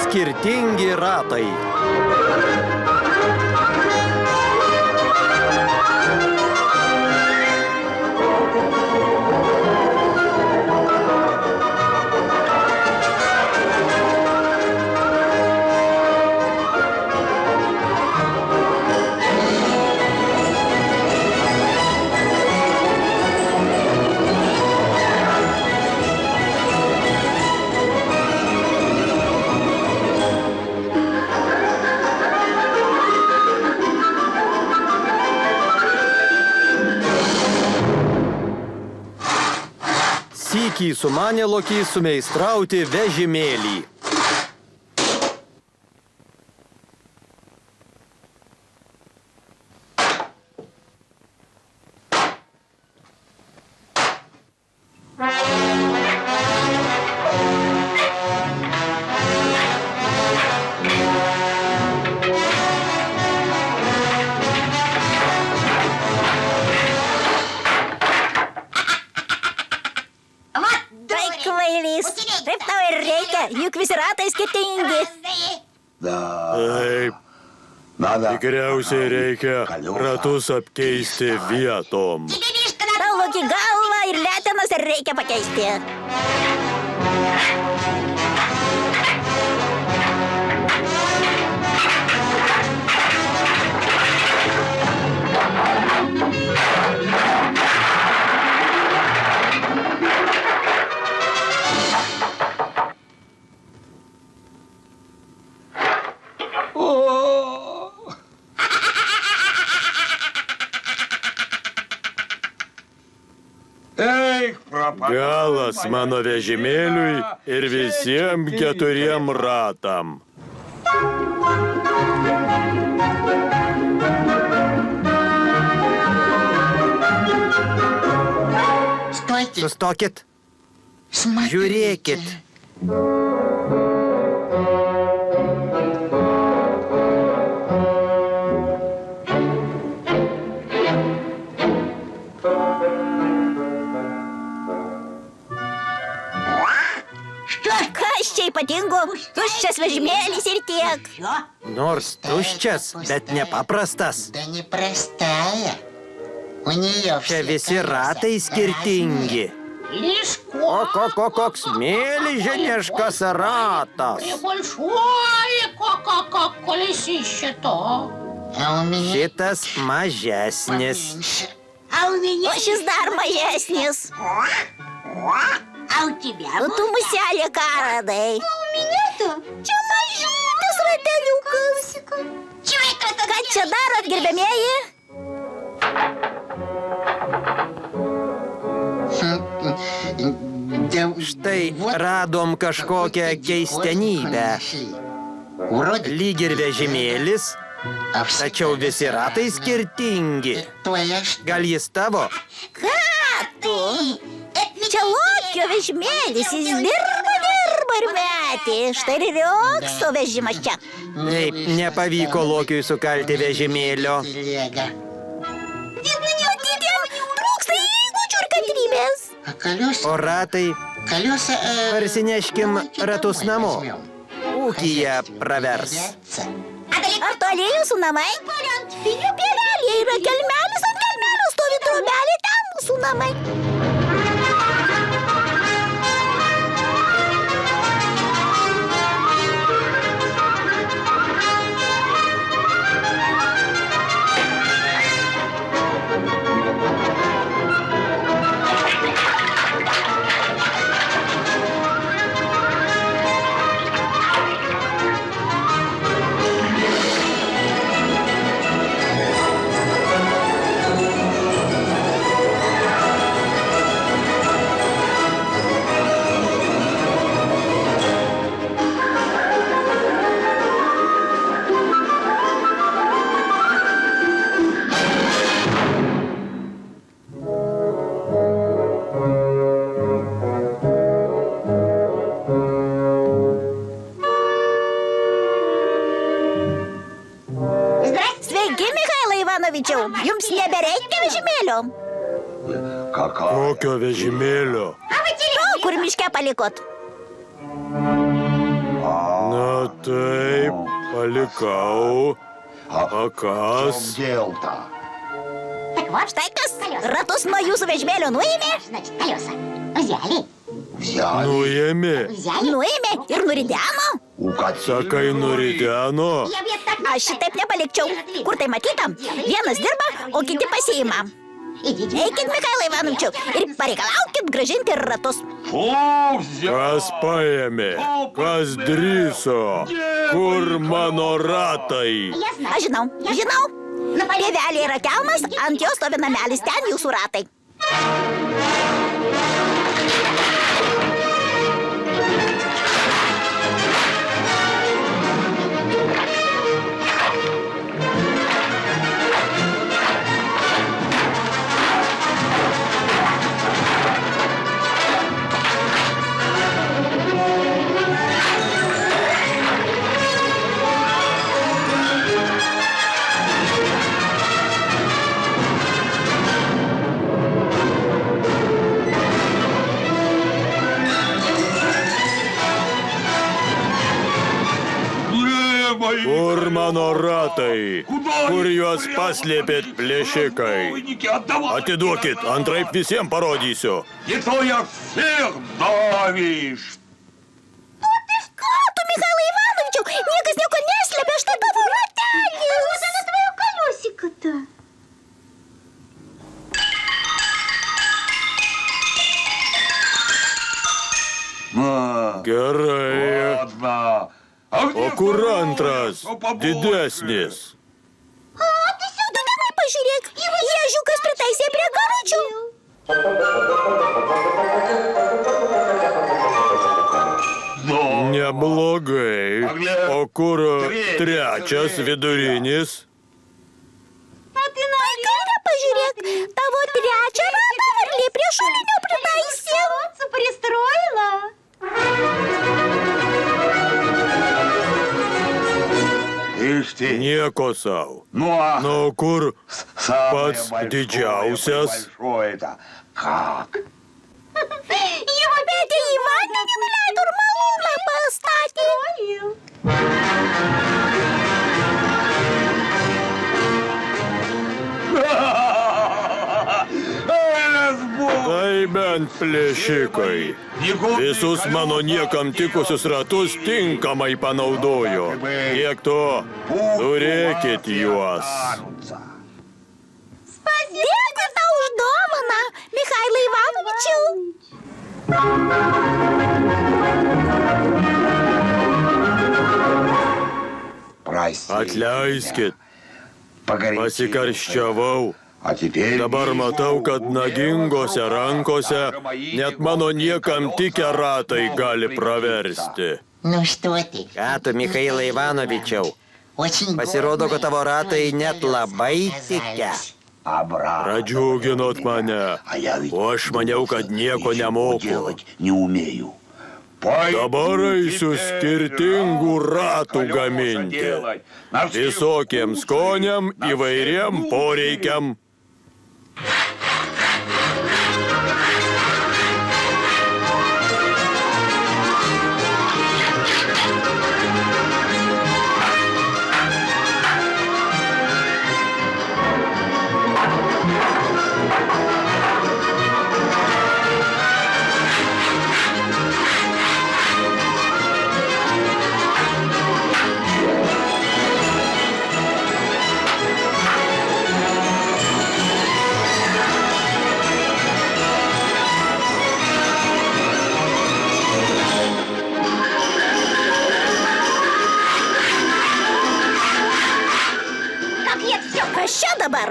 Skirtingi ratai. Sykį sumanė Lokys sumeistrauti vežimėlį. Taip tau ir reikia, juk visi ratai skirtingi. Taip. Tikriausiai reikia ratus apkeisti vietom. Tau Loki galvą ir letenas reikia pakeisti. Galas mano vežimėliui ir visiems 4 ratam. Sustokit. Žiūrėkit. Kas čia ypatingo? Tuščias vežimėlis ir tiek. Nors tuščias, bet nepaprastas. Čia visi ratai skirtingi. Koks milžiniškas ratas. Šitas mažesnis. O šis dar mažesnis. Tu muselė ką radai? Čia mažytis rateliukas. Ką čia darot, gerbiamieji? Štai radom kažkokią keistenybę. Lyg ir vežimėlis, tačiau visi ratai skirtingi. Gal jis tavo? Ką tu? Čia Lokio vežimėlis, jis dirba ir metė. Štai ir riokso vežimas čia. Taip, nepavyko Lokiui sukalti vežimėlio. Matyt, jam trūksta įgūdžių ir kantrybės. O ratai, parsineškim ratus namo. Ūkyje pravers. Ar toli jūsų namai? Pievelėje yra kelmelis, ant kelmelio stovi trobelė, ten mūsų namai. Jums nebereikia vežimėlio? Kokio vežimėlio? miške palikot? Na taip, palikau. O kas? Štai kas, ratus nuo jūsų vežimėlio nuėmė? Nuėmė. Nuėmė ir nurideno? Sakai, nurideno? Aš šitaip nepalikčiau. Kur tai matyta? Vienas dirba, o kiti pasiima. Eikit, Mikhailai Ivanovičiau, ir pareikalaukit grąžinti ratus. Kas paėmė? Kas drįso? Kur mano ratai? Aš žinau. Pievelė yra kelmas, ant jos stovi namelis, ten jūsų ratai. Kur mano ratai? Kur juos paslėpėt, plėšikai? Atiduokit, antraip visiems parodysiu. Ką tu, Mikhailai Ivanovičiau? Niekas nieko neslėpia, štai tavo ratelis. Gerai. O kur antras? Didesnis. Tu tenai pažiūrėk, ježiukas pritaisė prie garučių. Neblogai. O kur trečias vidurinis? Į kairę pažiūrėk, tavo trečią ratą varlė prie šulinio pritaisė. Nieko savo. Nu, kur pats didžiausias? Jau metė į vandenį nuleido ir malūną pastatė. Tai bent plėšikai. Visus mano niekam tikusius ratus tinkamai panaudojo. Tiek to, turėkit juos. Dėkui tau už dovaną, Mikhailai Ivanovičiau. Atleiskit, pasikarščiavau. Dabar matau, kad nagingose rankose net mano niekam tikę ratai gali praversti. Ну что ты? Ką tu, Mikhailai Ivanovičiau? Очень Pasirodo, kad tavo ratai net labai tikę. Pradžiuginot mane, o aš maniau, kad nieko nemoku. Dabar eisiu skirtingų ratų gaminti. Visokiems skoniam, įvairiem poreikiam. Kas čia dabar?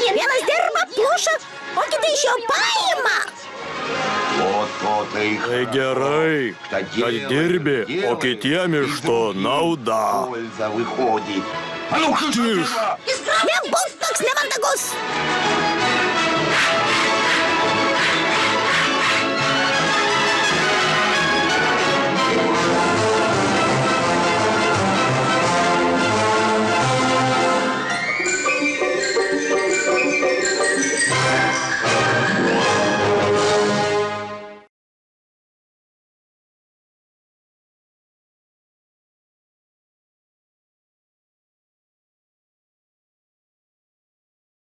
Vienas dirba, pluša, o kiti iš jo paima. Tai gerai, kad dirbi, o kitiem iš to nauda. Nebūk toks nemandagus.